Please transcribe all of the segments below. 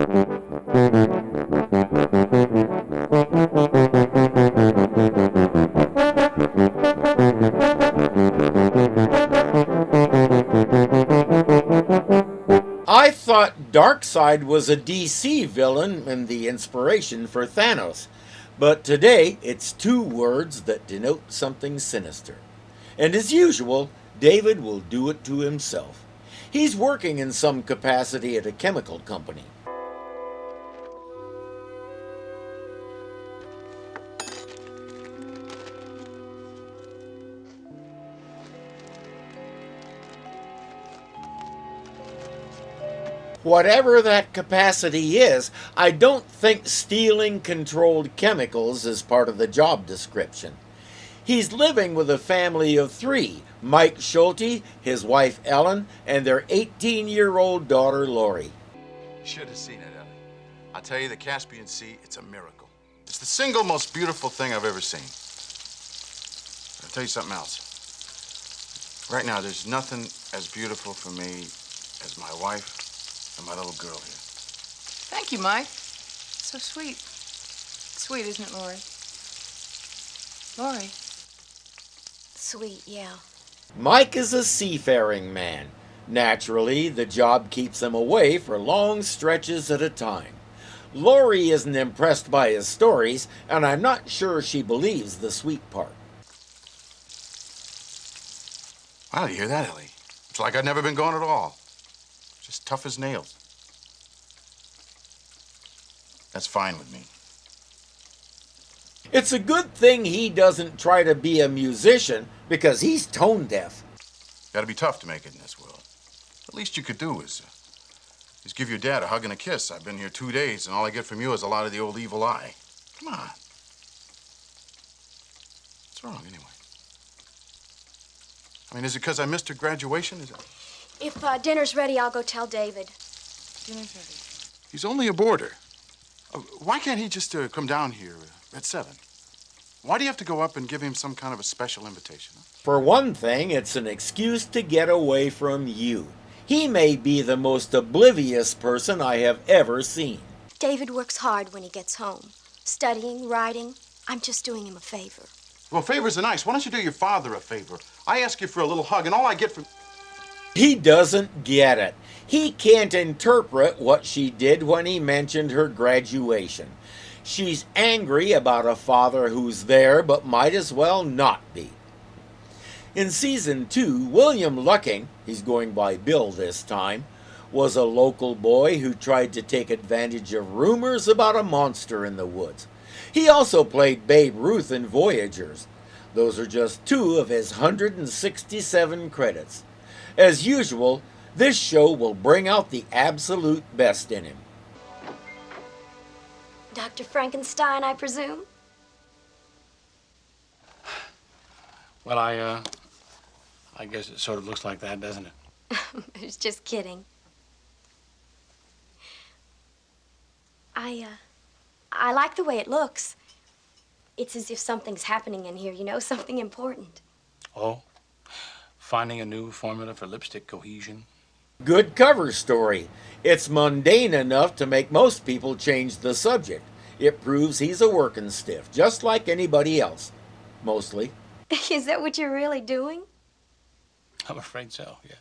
I thought Darkseid was a DC villain and the inspiration for Thanos, but today it's two words that denote something sinister. And as usual, David will do it to himself. He's working in some capacity at a chemical company. Whatever that capacity is, I don't think stealing controlled chemicals is part of the job description. He's living with a family of three: Mike Schulte, his wife Ellen, and their 18-year-old daughter Lori. You should have seen it, Ellie. I tell you, the Caspian Sea, it's a miracle. It's the single most beautiful thing I've ever seen. I'll tell you something else. Right now, there's nothing as beautiful for me as my wife and my little girl here. Thank you, Mike. So sweet. Sweet, isn't it, Lori? Lori. Sweet, yeah. Mike is a seafaring man. Naturally, the job keeps him away for long stretches at a time. Lori isn't impressed by his stories, and I'm not sure she believes the sweet part. Wow, you hear that, Ellie? It's like I'd never been gone at all. Just tough as nails. That's fine with me. It's a good thing he doesn't try to be a musician, because he's tone deaf. Gotta be tough to make it in this world. The least you could do is give your dad a hug and a kiss. I've been here 2 days, and all I get from you is a lot of the old evil eye. Come on. What's wrong, anyway? I mean, is it because I missed her graduation? Is it? If dinner's ready, I'll go tell David. Dinner's ready. He's only a boarder. Why can't he just come down here at 7? Why do you have to go up and give him some kind of a special invitation? For one thing, it's an excuse to get away from you. He may be the most oblivious person I have ever seen. David works hard when he gets home. Studying, writing. I'm just doing him a favor. Well, favors are nice. Why don't you do your father a favor? I ask you for a little hug, and all I get from... He doesn't get it. He can't interpret what she did when he mentioned her graduation. She's angry about a father who's there but might as well not be. In Season 2, William Lucking, he's going by Bill this time, was a local boy who tried to take advantage of rumors about a monster in the woods. He also played Babe Ruth in Voyagers. Those are just 2 of his 167 credits. As usual, this show will bring out the absolute best in him. Dr. Frankenstein, I presume? Well, I guess it sort of looks like that, doesn't it? I was just kidding. I like the way it looks. It's as if something's happening in here, you know, something important. Oh, finding a new formula for lipstick cohesion. Good cover story. It's mundane enough to make most people change the subject. It proves he's a working stiff, just like anybody else. Mostly. Is that what you're really doing? I'm afraid so, yeah.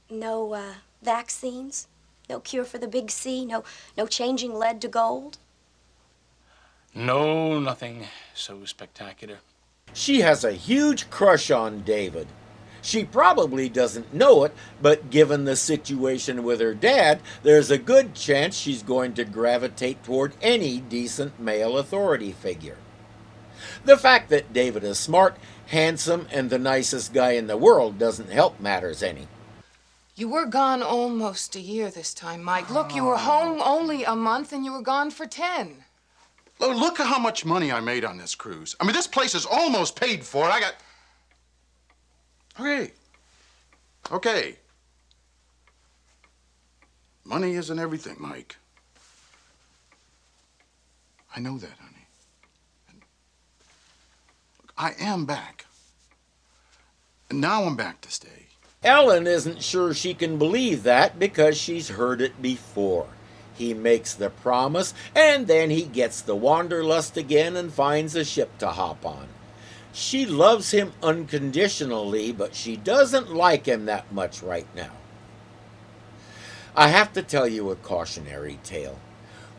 No, vaccines? No cure for the big C? No changing lead to gold? No, nothing so spectacular. She has a huge crush on David. She probably doesn't know it, but given the situation with her dad, there's a good chance she's going to gravitate toward any decent male authority figure. The fact that David is smart, handsome, and the nicest guy in the world doesn't help matters any. You were gone almost a year this time, Mike. Look, you were home only a month and you were gone for 10. Look at how much money I made on this cruise. I mean, this place is almost paid for. I got... Okay. Money isn't everything, Mike. I know that, honey. And I am back. And now I'm back to stay. Ellen isn't sure she can believe that because she's heard it before. He makes the promise, and then he gets the wanderlust again and finds a ship to hop on. She loves him unconditionally, but she doesn't like him that much right now. I have to tell you a cautionary tale.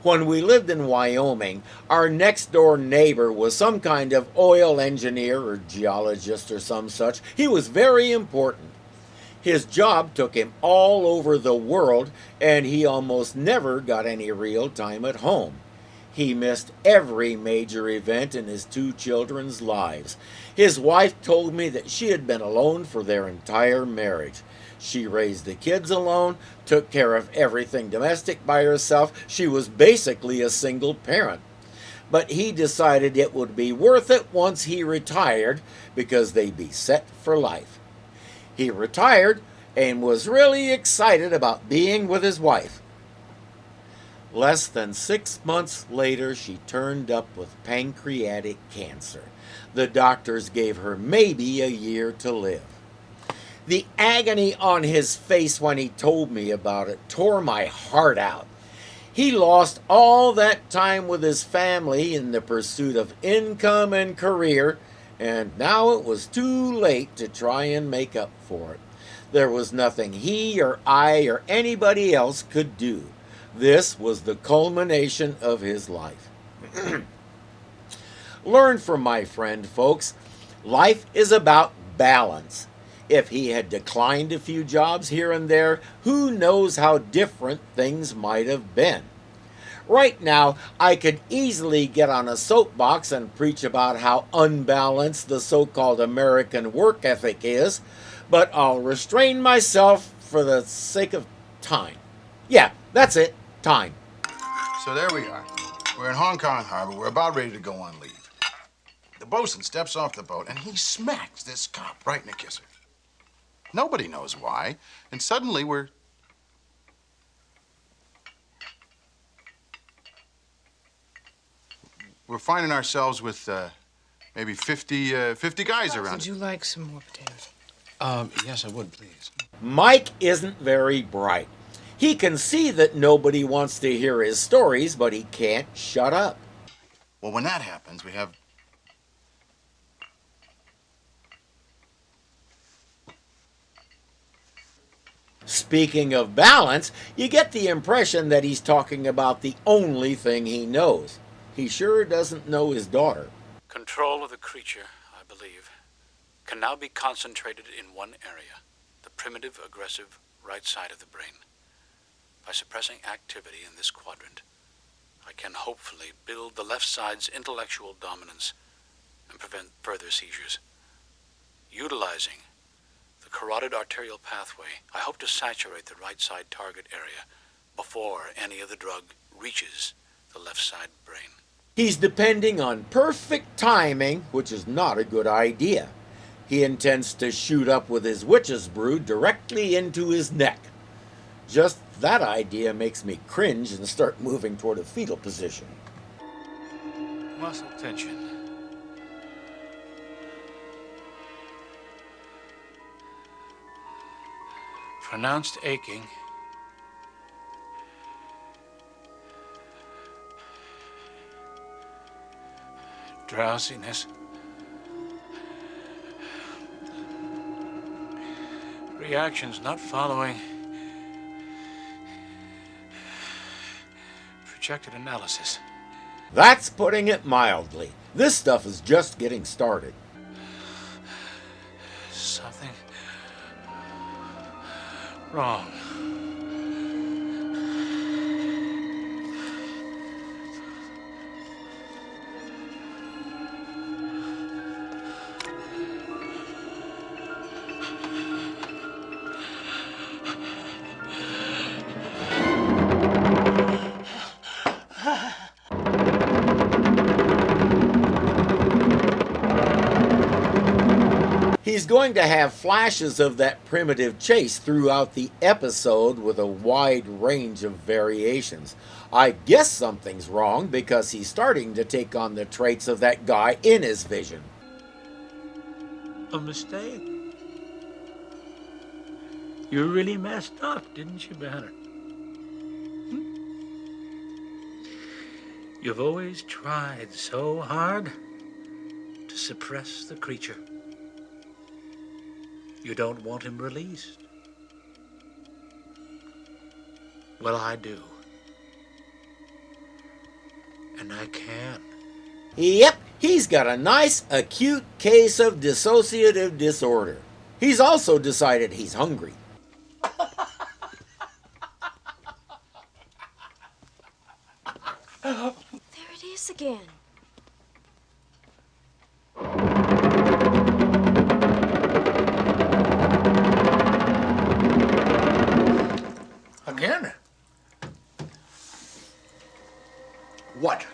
When we lived in Wyoming, our next door neighbor was some kind of oil engineer or geologist or some such. He was very important. His job took him all over the world, and he almost never got any real time at home. He missed every major event in his two children's lives. His wife told me that she had been alone for their entire marriage. She raised the kids alone, took care of everything domestic by herself. She was basically a single parent. But he decided it would be worth it once he retired because they'd be set for life. He retired and was really excited about being with his wife. Less than 6 months later, she turned up with pancreatic cancer. The doctors gave her maybe a year to live. The agony on his face when he told me about it tore my heart out. He lost all that time with his family in the pursuit of income and career, and now it was too late to try and make up for it. There was nothing he or I or anybody else could do. This was the culmination of his life. Learn from my friend, folks. Life is about balance. If he had declined a few jobs here and there, who knows how different things might have been. Right now, I could easily get on a soapbox and preach about how unbalanced the so-called American work ethic is, but I'll restrain myself for the sake of time. Yeah, that's it, time. So there we are. We're in Hong Kong Harbor. We're about ready to go on leave. The bosun steps off the boat, and he smacks this cop right in the kisser. Nobody knows why, and suddenly we're finding ourselves with maybe 50 guys around. Would you like some more potatoes? Yes, I would, please. Mike isn't very bright. He can see that nobody wants to hear his stories, but he can't shut up. Well, when that happens, we have... Speaking of balance, you get the impression that he's talking about the only thing he knows. He sure doesn't know his daughter. Control of the creature, I believe, can now be concentrated in one area, the primitive, aggressive right side of the brain. By suppressing activity in this quadrant, I can hopefully build the left side's intellectual dominance and prevent further seizures. Utilizing the carotid arterial pathway, I hope to saturate the right side target area before any of the drug reaches the left side brain. He's depending on perfect timing, which is not a good idea. He intends to shoot up with his witch's brew directly into his neck. Just that idea makes me cringe and start moving toward a fetal position. Muscle tension. Pronounced aching. Drowsiness. Reactions not following projected analysis. That's putting it mildly. This stuff is just getting started. Something wrong. He's going to have flashes of that primitive chase throughout the episode with a wide range of variations. I guess something's wrong because he's starting to take on the traits of that guy in his vision. A mistake? You really messed up, didn't you, Banner? You've always tried so hard to suppress the creature. You don't want him released. Well, I do. And I can. Yep, he's got a nice acute case of dissociative disorder. He's also decided he's hungry. There it is again. Again? What?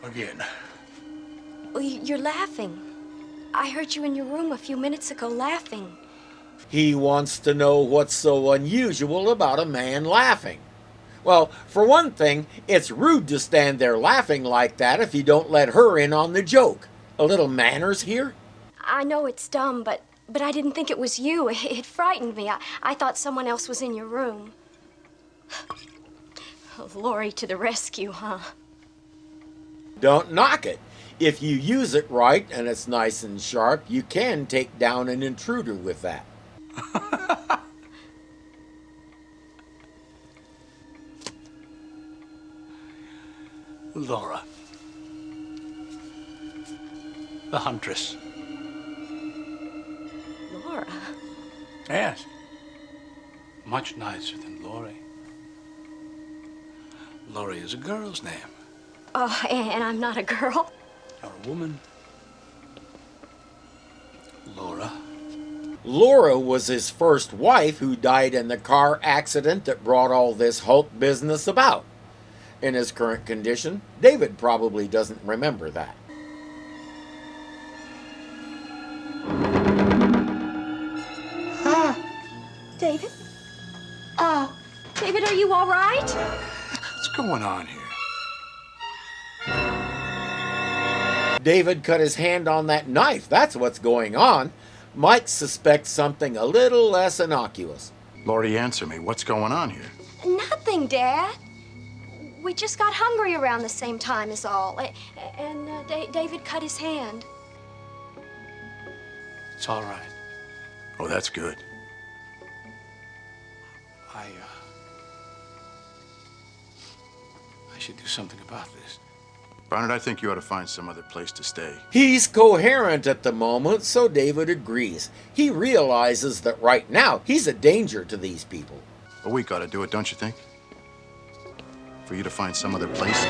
Again? Well, you're laughing. I heard you in your room a few minutes ago laughing. He wants to know what's so unusual about a man laughing. Well, for one thing, it's rude to stand there laughing like that if you don't let her in on the joke. A little manners here? I know it's dumb, but I didn't think it was you. It frightened me. I thought someone else was in your room. Lori to the rescue, huh? Don't knock it. If you use it right and it's nice and sharp, you can take down an intruder with that. Laura. The huntress. Laura? Yes. Much nicer than Lori. Lori is a girl's name. Oh, and I'm not a girl? You're a woman. Laura. Laura was his first wife who died in the car accident that brought all this Hulk business about. In his current condition, David probably doesn't remember that. David? David, are you all right? What's going on here? David cut his hand on that knife. That's what's going on. Mike suspects something a little less innocuous. Lori, answer me. What's going on here? Nothing, Dad. We just got hungry around the same time is all. And David cut his hand. It's all right. Oh, that's good. I should do something about this. Barnard, I think you ought to find some other place to stay. He's coherent at the moment, so David agrees. He realizes that right now he's a danger to these people. A week ought to do it, don't you think? For you to find some other place.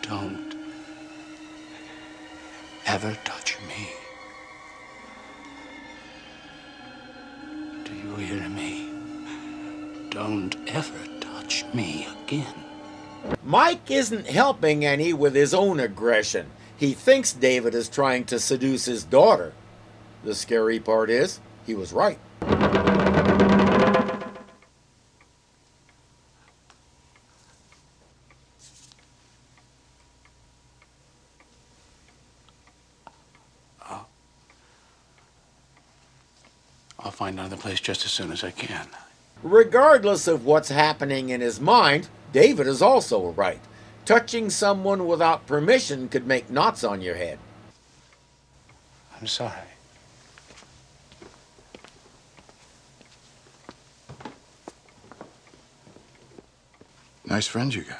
Don't ever touch me. Do you hear me? Don't ever touch me again. Mike isn't helping any with his own aggression. He thinks David is trying to seduce his daughter. The scary part is, he was right. I'll find another place just as soon as I can. Regardless of what's happening in his mind, David is also right. Touching someone without permission could make knots on your head. I'm sorry. Nice friends you got.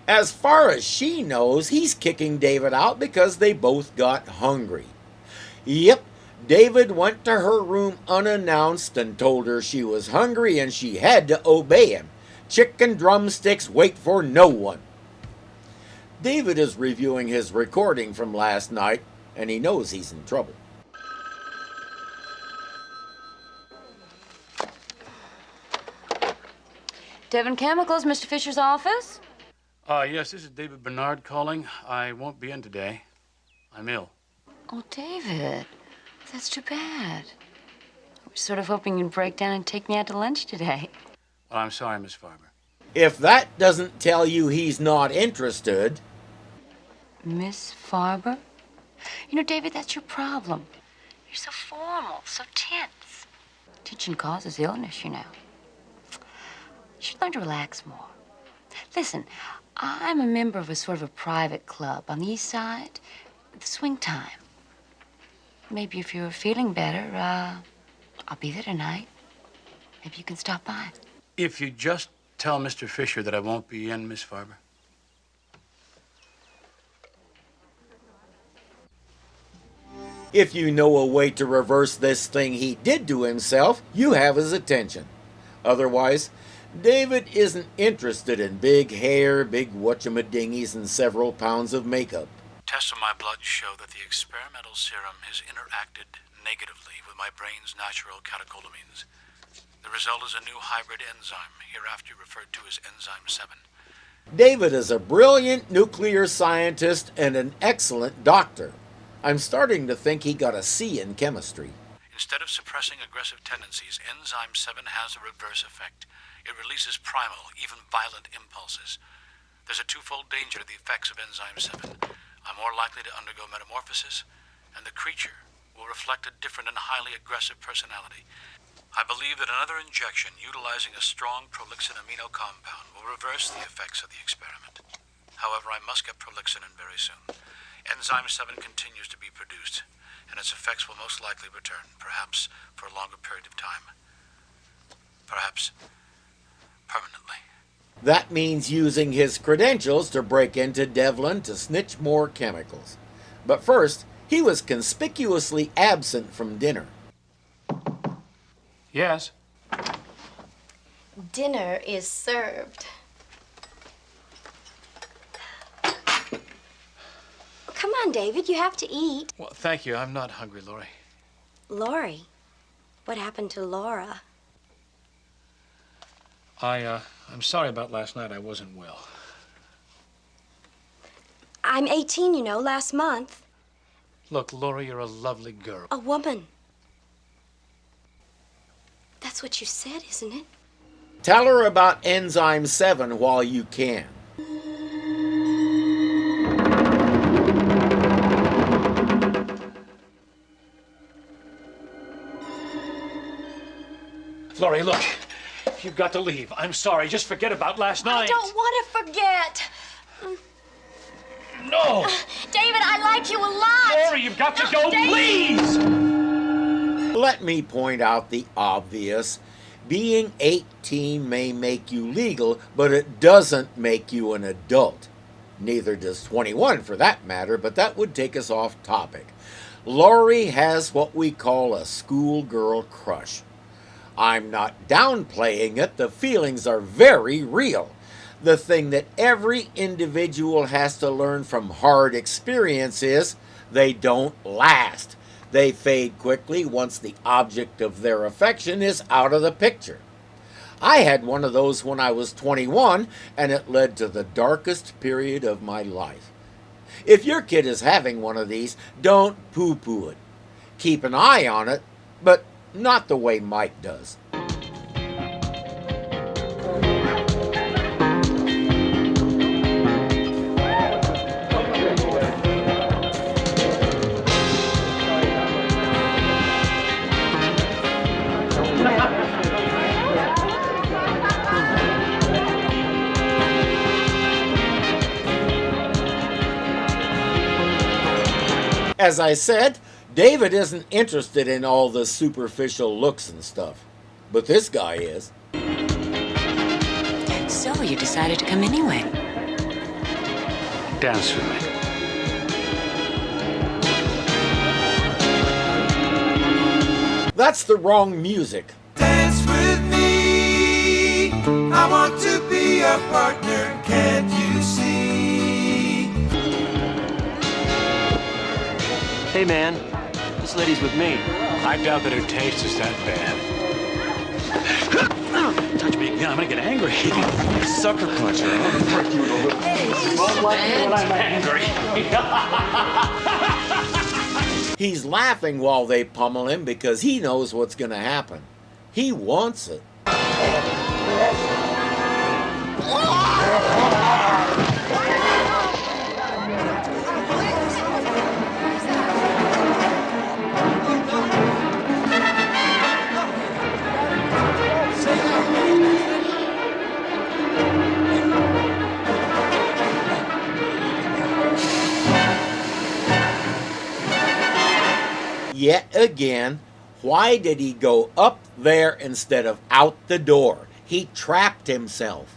As far as she knows, he's kicking David out because they both got hungry. Yep, David went to her room unannounced and told her she was hungry and she had to obey him. Chicken drumsticks wait for no one. David is reviewing his recording from last night, and he knows he's in trouble. Devon Chemicals, Mr. Fisher's office? Yes, this is David Bernard calling. I won't be in today. I'm ill. Oh, David, that's too bad. I was sort of hoping you'd break down and take me out to lunch today. Well, I'm sorry, Miss Farber. If that doesn't tell you he's not interested... Miss Farber? You know, David, that's your problem. You're so formal, so tense. Teaching causes illness, you know. You should learn to relax more. Listen, I'm a member of a sort of a private club on the east side, the swing time. Maybe if you're feeling better, I'll be there tonight. Maybe you can stop by. If you just tell Mr. Fisher that I won't be in, Miss Farber. If you know a way to reverse this thing he did to himself, you have his attention. Otherwise, David isn't interested in big hair, big whatchamadingies, and several pounds of makeup. Tests of my blood show that the experimental serum has interacted negatively with my brain's natural catecholamines. The result is a new hybrid enzyme, hereafter referred to as Enzyme 7. David is a brilliant nuclear scientist and an excellent doctor. I'm starting to think he got a C in chemistry. Instead of suppressing aggressive tendencies, Enzyme 7 has a reverse effect. It releases primal, even violent impulses. There's a twofold danger to the effects of Enzyme 7. I'm more likely to undergo metamorphosis, and the creature will reflect a different and highly aggressive personality. I believe that another injection utilizing a strong prolixin amino compound will reverse the effects of the experiment. However, I must get prolixin in very soon. Enzyme 7 continues to be produced, and its effects will most likely return, perhaps for a longer period of time. Perhaps permanently. That means using his credentials to break into Devlin to snitch more chemicals. But first, he was conspicuously absent from dinner. Yes. Dinner is served. Come on, David, you have to eat. Well, thank you. I'm not hungry, Lori. Lori? What happened to Laura? I'm sorry about last night. I wasn't well. I'm 18, you know, last month. Look, Lori, you're a lovely girl. A woman. That's what you said, isn't it? Tell her about Enzyme 7 while you can. Lori, look. You've got to leave. I'm sorry. Just forget about last night. I don't want to forget. No! David, I like you a lot. Lori, you've got to go, David. please! Let me point out the obvious. Being 18 may make you legal, but it doesn't make you an adult. Neither does 21 for that matter, but that would take us off topic. Lori has what we call a schoolgirl crush. I'm not downplaying it, the feelings are very real. The thing that every individual has to learn from hard experience is they don't last. They fade quickly once the object of their affection is out of the picture. I had one of those when I was 21, and it led to the darkest period of my life. If your kid is having one of these, don't poo-poo it. Keep an eye on it, but not the way Mike does. As I said, David isn't interested in all the superficial looks and stuff. But this guy is. So you decided to come anyway. Dance with me. That's the wrong music. Dance with me. I want to be a partner. Can't you see? Hey, man. This lady's with me. I doubt that her taste is that bad. Touch me again, I'm gonna get angry. Sucker puncher, huh? Don't like me when I'm angry. He's laughing while they pummel him because he knows what's going to happen. He wants it. yet again, why did he go up there instead of out the door? He trapped himself.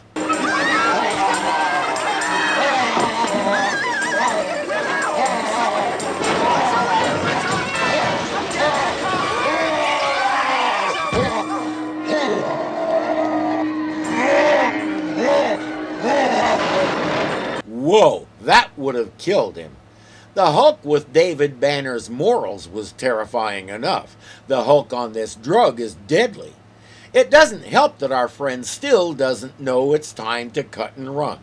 Whoa, that would have killed him. The Hulk with David Banner's morals was terrifying enough. The Hulk on this drug is deadly. It doesn't help that our friend still doesn't know it's time to cut and run.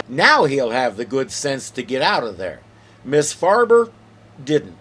Now he'll have the good sense to get out of there. Miss Farber didn't.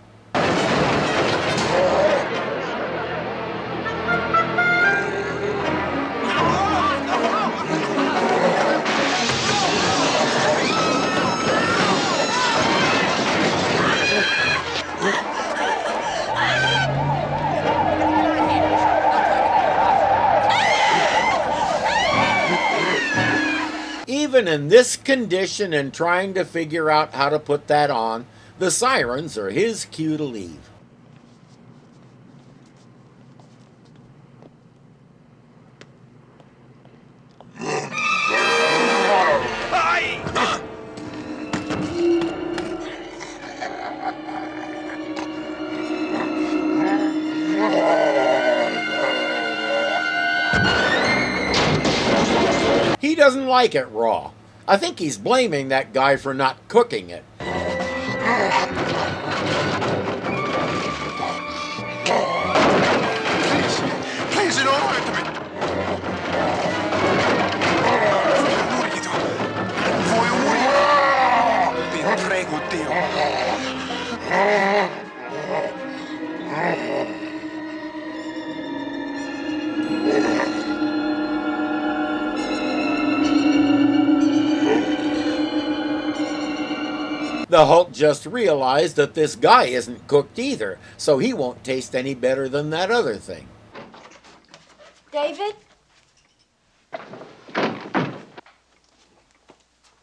Even in this condition and trying to figure out how to put that on, the sirens are his cue to leave. He doesn't like it raw. I think he's blaming that guy for not cooking it. Please, you don't hurt me. Ti prego, The Hulk just realized that this guy isn't cooked either, so he won't taste any better than that other thing. David?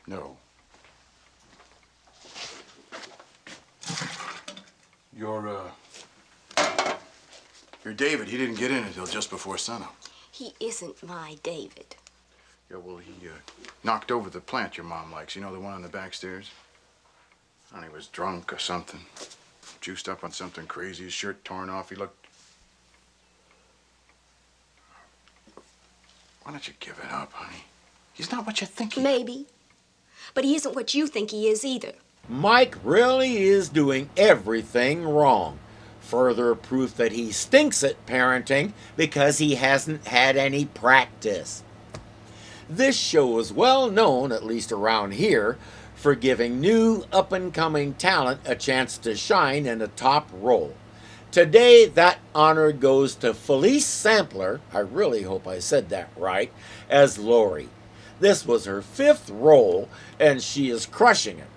No. You're David. He didn't get in until just before sunup. He isn't my David. Yeah, well, he knocked over the plant your mom likes. You know, the one on the back stairs? And he was drunk or something. Juiced up on something crazy. His shirt torn off. He looked... Why don't you give it up, honey? He's not what you think he is. Maybe. But he isn't what you think he is either. Mike really is doing everything wrong. Further proof that he stinks at parenting because he hasn't had any practice. This show is well known, at least around here, for giving new up-and-coming talent a chance to shine in a top role. Today, that honor goes to Felice Sampler, I really hope I said that right, as Lori. This was her 5th role, and she is crushing it.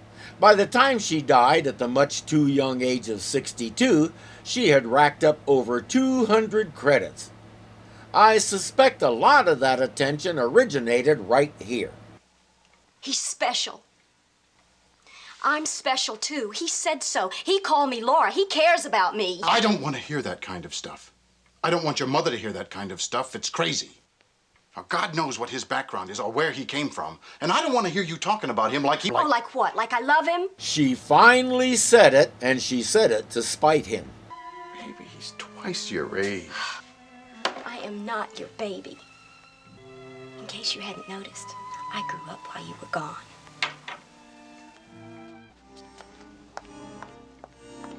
By the time she died at the much too young age of 62, she had racked up over 200 credits. I suspect a lot of that attention originated right here. He's special. I'm special, too. He said so. He called me Laura. He cares about me. I don't want to hear that kind of stuff. I don't want your mother to hear that kind of stuff. It's crazy. Now, God knows what his background is or where he came from. And I don't want to hear you talking about him like he... Oh, like what? Like I love him? She finally said it, and she said it to spite him. Baby, he's twice your age. I am not your baby. In case you hadn't noticed, I grew up while you were gone.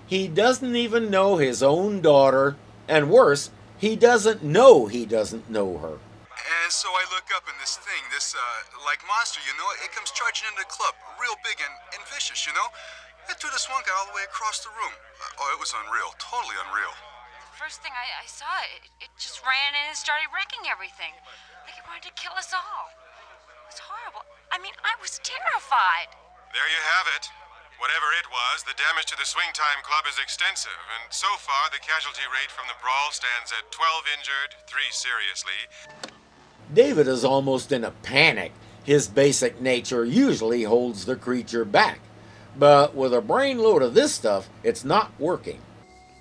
He doesn't even know his own daughter, and worse, he doesn't know her. And so I look up and this thing, like monster, you know, it comes charging into the club, real big and vicious, you know? It threw this one guy all the way across the room. Oh, it was unreal, totally unreal. First thing I saw, it just ran in and started wrecking everything. Like it wanted to kill us all. It was horrible. I mean, I was terrified. There you have it. Whatever it was, the damage to the Swing Time Club is extensive, and so far the casualty rate from the brawl stands at 12 injured, 3 seriously. David is almost in a panic. His basic nature usually holds the creature back. But with a brain load of this stuff, it's not working.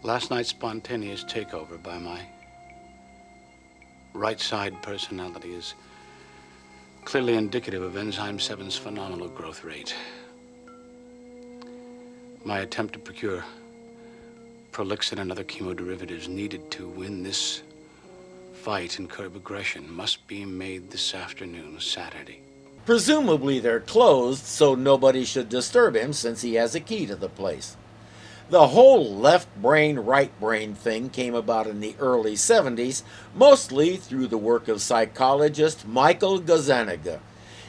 Last night's spontaneous takeover by my right side personality is clearly indicative of Enzyme 7's phenomenal growth rate. My attempt to procure Prolixin and other chemoderivatives needed to win this fight and curb aggression must be made this afternoon, Saturday. Presumably they're closed, so nobody should disturb him since he has a key to the place. The whole left brain, right brain thing came about in the early 70s, mostly through the work of psychologist Michael Gazzaniga.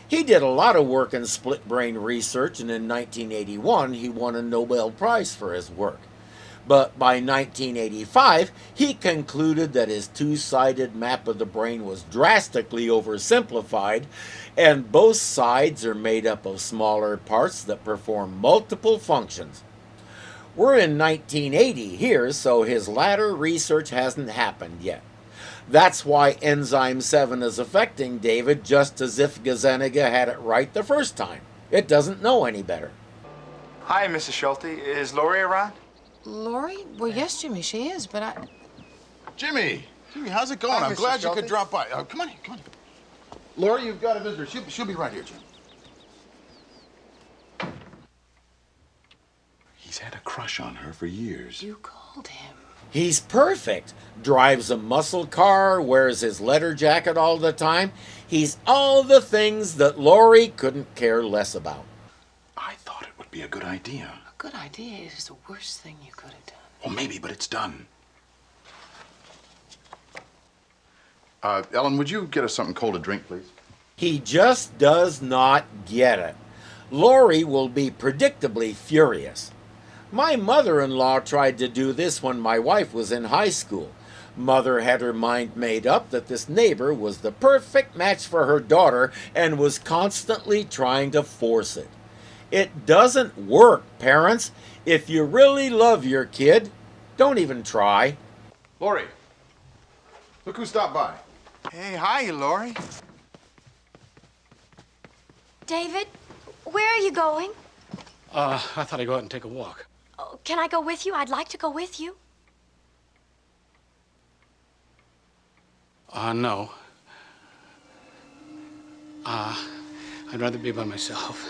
He did a lot of work in split brain research, and in 1981 he won a Nobel Prize for his work. But by 1985, he concluded that his two-sided map of the brain was drastically oversimplified, and both sides are made up of smaller parts that perform multiple functions. We're in 1980 here, so his latter research hasn't happened yet. That's why Enzyme 7 is affecting David just as if Gazzaniga had it right the first time. It doesn't know any better. Hi, Mrs. Schulte. Is Lori around? Lori? Well, yes, Jimmy, she is, but I... Jimmy, how's it going? Hi, I'm Mr. glad you Schulte. could drop by. Come on in, come on in. Lori, you've got a visitor. She'll be right here, Jim. He's had a crush on her for years. You called him. He's perfect. Drives a muscle car, wears his leather jacket all the time. He's all the things that Lori couldn't care less about. I thought it would be a good idea. A good idea is the worst thing you could have done. Well, maybe, but it's done. Ellen, would you get us something cold to drink, please? He just does not get it. Lori will be predictably furious. My mother-in-law tried to do this when my wife was in high school. Mother had her mind made up that this neighbor was the perfect match for her daughter and was constantly trying to force it. It doesn't work, parents. If you really love your kid, don't even try. Lori, look who stopped by. Hey, hi, Lori. David, where are you going? I thought I'd go out and take a walk. Oh, can I go with you? I'd like to go with you. No. I'd rather be by myself.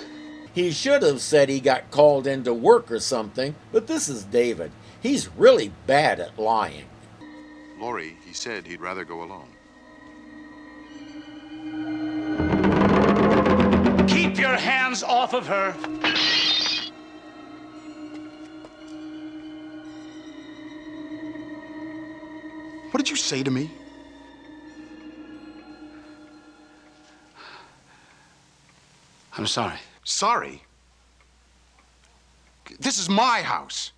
He should have said he got called into work or something, but this is David. He's really bad at lying. Lori, he said he'd rather go alone. Keep your hands off of her. What did you say to me? I'm sorry. Sorry? This is my house,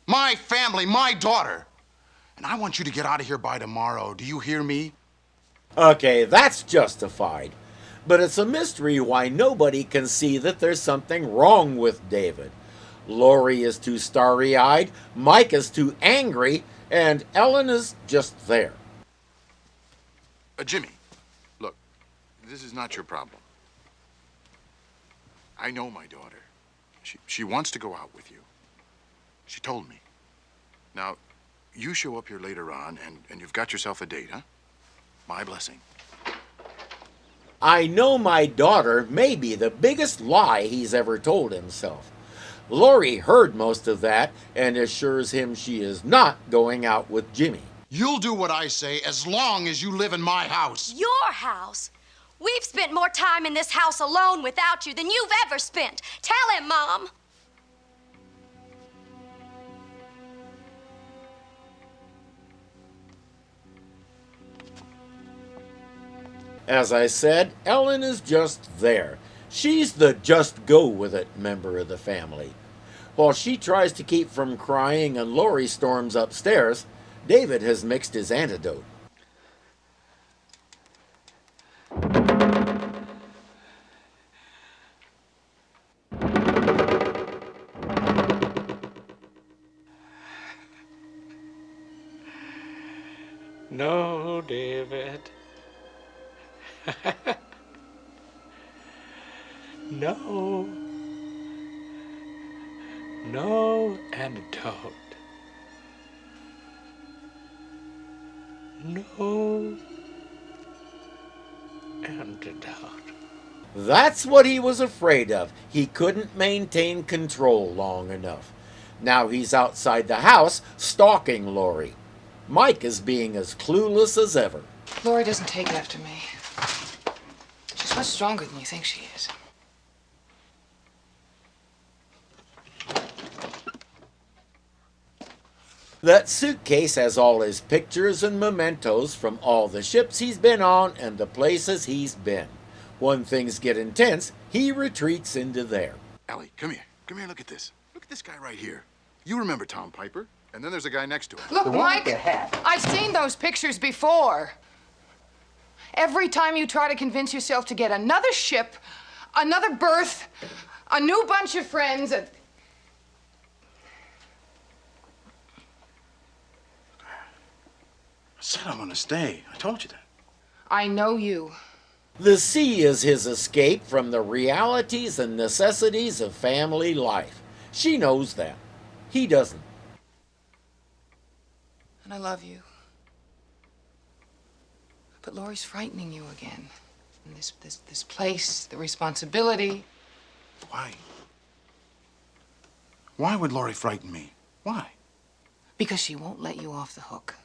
my family, my daughter. And I want you to get out of here by tomorrow. Do you hear me? Okay, that's justified. But it's a mystery why nobody can see that there's something wrong with David. Lori is too starry-eyed, Mike is too angry, and Ellen is just there. Jimmy, look, this is not your problem. I know my daughter. She wants to go out with you. She told me. Now, you show up here later on, and you've got yourself a date, huh? My blessing. I know my daughter may be the biggest lie he's ever told himself. Lori heard most of that and assures him she is not going out with Jimmy. You'll do what I say as long as you live in my house. Your house? We've spent more time in this house alone without you than you've ever spent. Tell him, Mom. As I said, Ellen is just there. She's the just go with it member of the family. While she tries to keep from crying and Lori storms upstairs, David has mixed his antidote. No, David. No. No antidote. No antidote. That's what he was afraid of. He couldn't maintain control long enough. Now he's outside the house stalking Lori. Mike is being as clueless as ever. Lori doesn't take after me. She's much stronger than you think she is. That suitcase has all his pictures and mementos from all the ships he's been on and the places he's been. When things get intense, he retreats into there. Ellie, come here. Come here, look at this. Look at this guy right here. You remember Tom Piper? And then there's a guy next to him. Look, Mike, I've seen those pictures before. Every time you try to convince yourself to get another ship, another berth, a new bunch of friends, I said I'm gonna stay. I told you that. I know you. The sea is his escape from the realities and necessities of family life. She knows that. He doesn't. And I love you. But Lori's frightening you again. And this place, the responsibility. Why? Why would Lori frighten me? Why? Because she won't let you off the hook.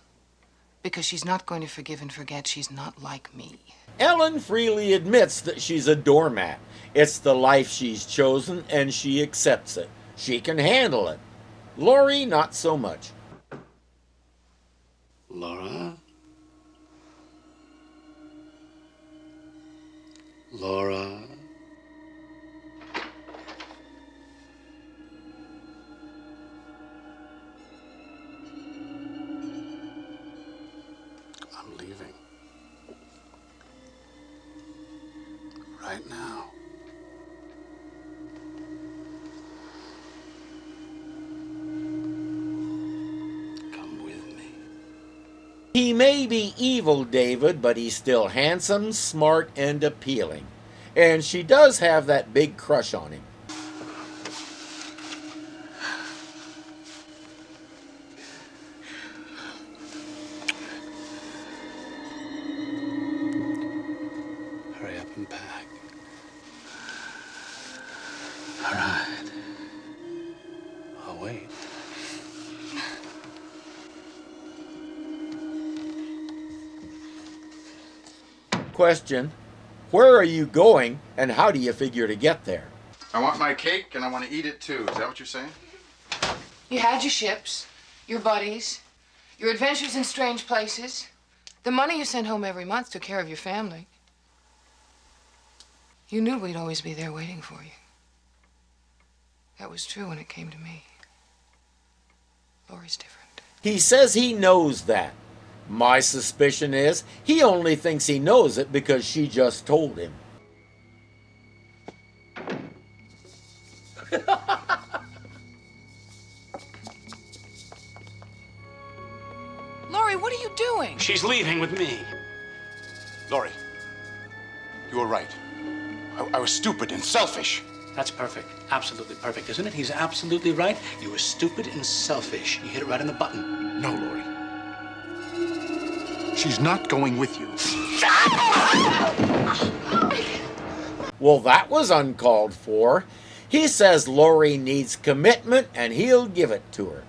Because she's not going to forgive and forget. She's not like me. Ellen freely admits that she's a doormat. It's the life she's chosen, and she accepts it. She can handle it. Lori, not so much. Laura? Laura? I'm leaving. Right now. He may be evil, David, but he's still handsome, smart, and appealing. And she does have that big crush on him. Hurry up and pack. All right. I'll wait. Question: where are you going, and how do you figure to get there? I want my cake, and I want to eat it, too. Is that what you're saying? You had your ships, your buddies, your adventures in strange places. The money you sent home every month took care of your family. You knew we'd always be there waiting for you. That was true when it came to me. Lori's different. He says he knows that. My suspicion is he only thinks he knows it because she just told him. Lori, what are you doing? She's leaving with me. Lori, you were right. I was stupid and selfish. That's perfect. Absolutely perfect, isn't it? He's absolutely right. You were stupid and selfish. You hit it right on the button. No, Lori. She's not going with you. Well, that was uncalled for. He says Lori needs commitment and he'll give it to her.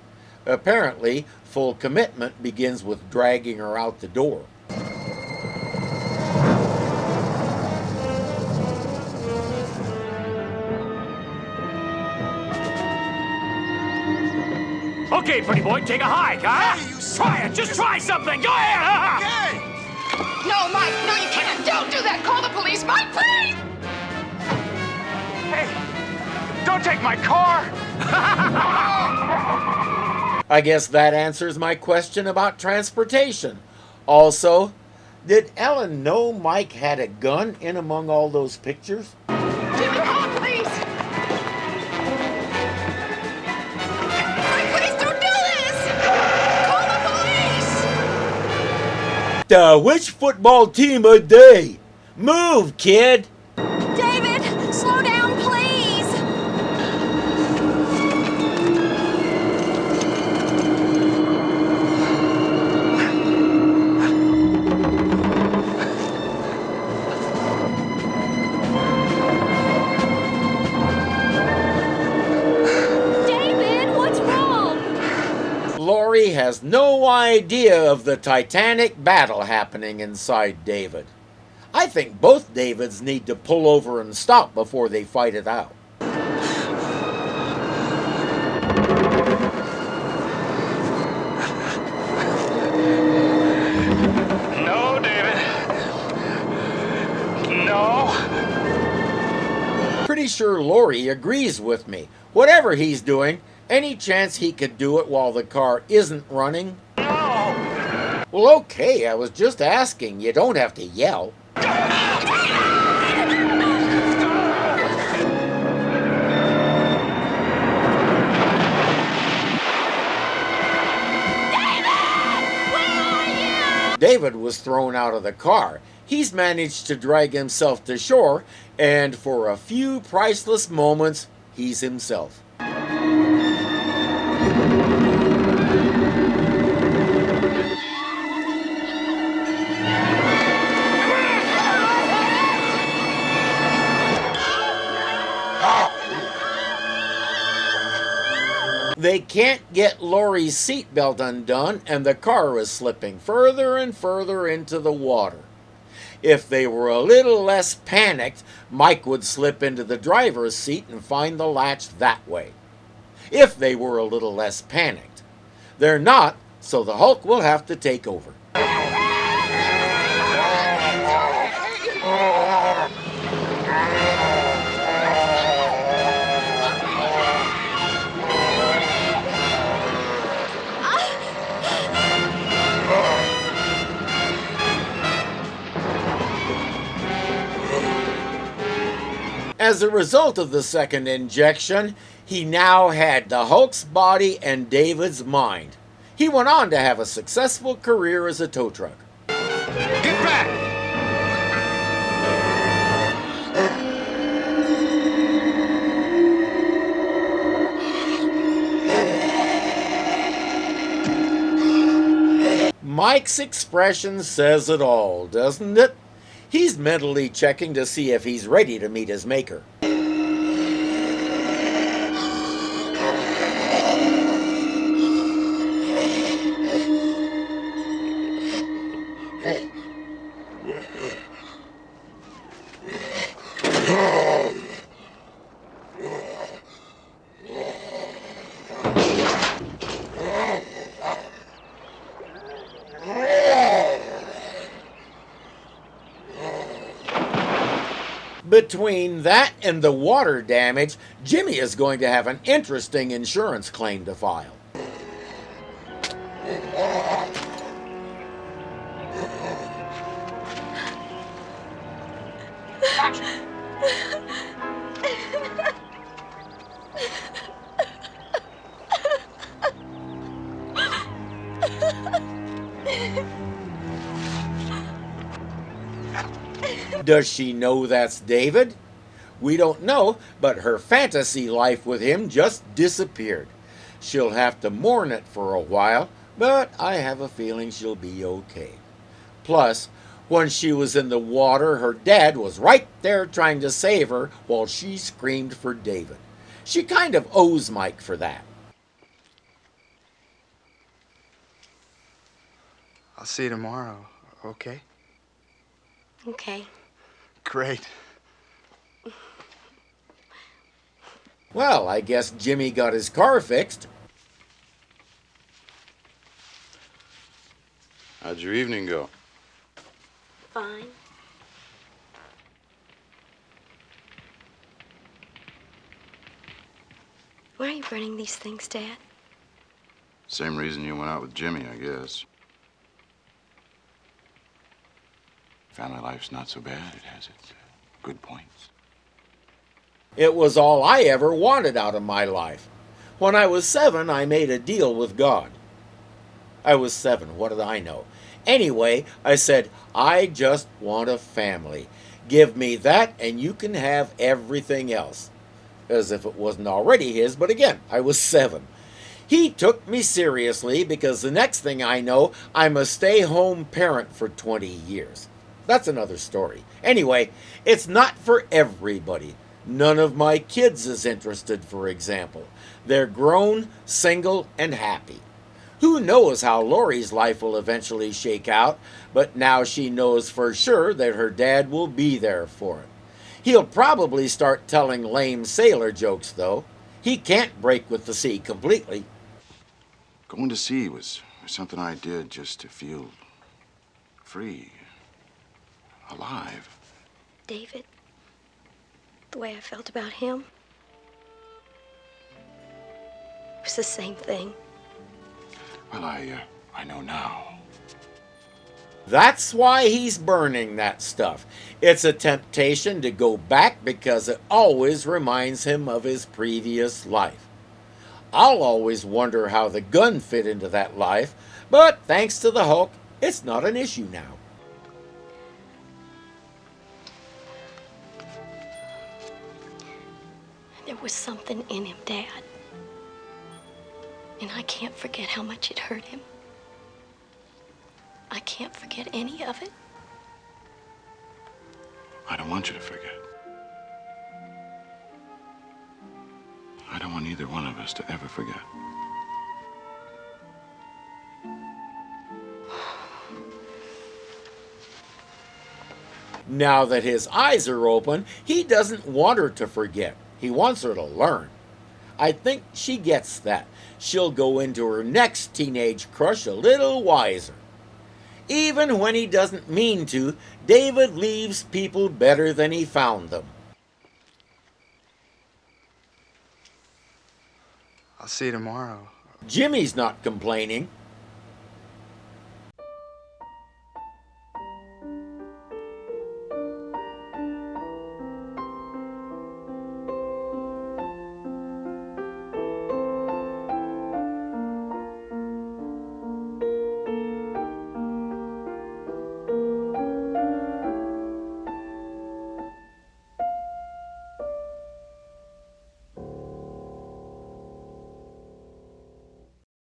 Apparently, full commitment begins with dragging her out the door. Okay, pretty boy, take a hike, huh? Hey, try it. Just try something. Go ahead. Hey! No, Mike. No, you can't. Don't do that. Call the police. Mike, please! Hey, don't take my car. I guess that answers my question about transportation. Also, did Ellen know Mike had a gun in among all those pictures? Jimmy, call the police! Mike, please don't do this! Call the police! Which football team are they? Move, kid! David, slow down, please! David, what's wrong? Lori has no idea of the titanic battle happening inside David. I think both Davids need to pull over and stop before they fight it out. No, David. No. Pretty sure Lori agrees with me. Whatever he's doing, any chance he could do it while the car isn't running? No. Well, okay, I was just asking. You don't have to yell. David was thrown out of the car. He's managed to drag himself to shore, and for a few priceless moments, he's himself. They can't get Lori's seatbelt undone, and the car is slipping further and further into the water. If they were a little less panicked, Mike would slip into the driver's seat and find the latch that way. If they were a little less panicked. They're not, so the Hulk will have to take over. As a result of the second injection, he now had the Hulk's body and David's mind. He went on to have a successful career as a tow truck. Get back! Mike's expression says it all, doesn't it? He's mentally checking to see if he's ready to meet his maker. Between that and the water damage, Jimmy is going to have an interesting insurance claim to file. Does she know that's David? We don't know, but her fantasy life with him just disappeared. She'll have to mourn it for a while, but I have a feeling she'll be okay. Plus, when she was in the water, her dad was right there trying to save her while she screamed for David. She kind of owes Mike for that. I'll see you tomorrow, okay? Okay. Great. Well, I guess Jimmy got his car fixed. How'd your evening go? Fine. Why are you burning these things, Dad? Same reason you went out with Jimmy, I guess. Family life's not so bad. It has its good points. It was all I ever wanted out of my life. When I was 7, I made a deal with God. I was 7. What did I know? Anyway, I said, I just want a family. Give me that and you can have everything else. As if it wasn't already his, but again, I was 7. He took me seriously because the next thing I know, I'm a stay-home parent for 20 years. That's another story. Anyway, it's not for everybody. None of my kids is interested, for example. They're grown, single, and happy. Who knows how Lori's life will eventually shake out, but now she knows for sure that her dad will be there for it. He'll probably start telling lame sailor jokes, though. He can't break with the sea completely. Going to sea was something I did just to feel free, alive. David, the way I felt about him, it was the same thing. Well, I know now. That's why he's burning that stuff. It's a temptation to go back because it always reminds him of his previous life. I'll always wonder how the gun fit into that life, but thanks to the Hulk, it's not an issue now. There was something in him, Dad. And I can't forget how much it hurt him. I can't forget any of it. I don't want you to forget. I don't want either one of us to ever forget. Now that his eyes are open, he doesn't want her to forget. He wants her to learn. I think she gets that. She'll go into her next teenage crush a little wiser. Even when he doesn't mean to, David leaves people better than he found them. I'll see you tomorrow. Jimmy's not complaining.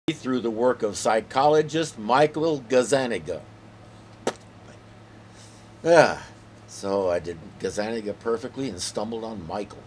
Through the work of psychologist Michael Gazzaniga. So I did Gazzaniga perfectly and stumbled on Michael.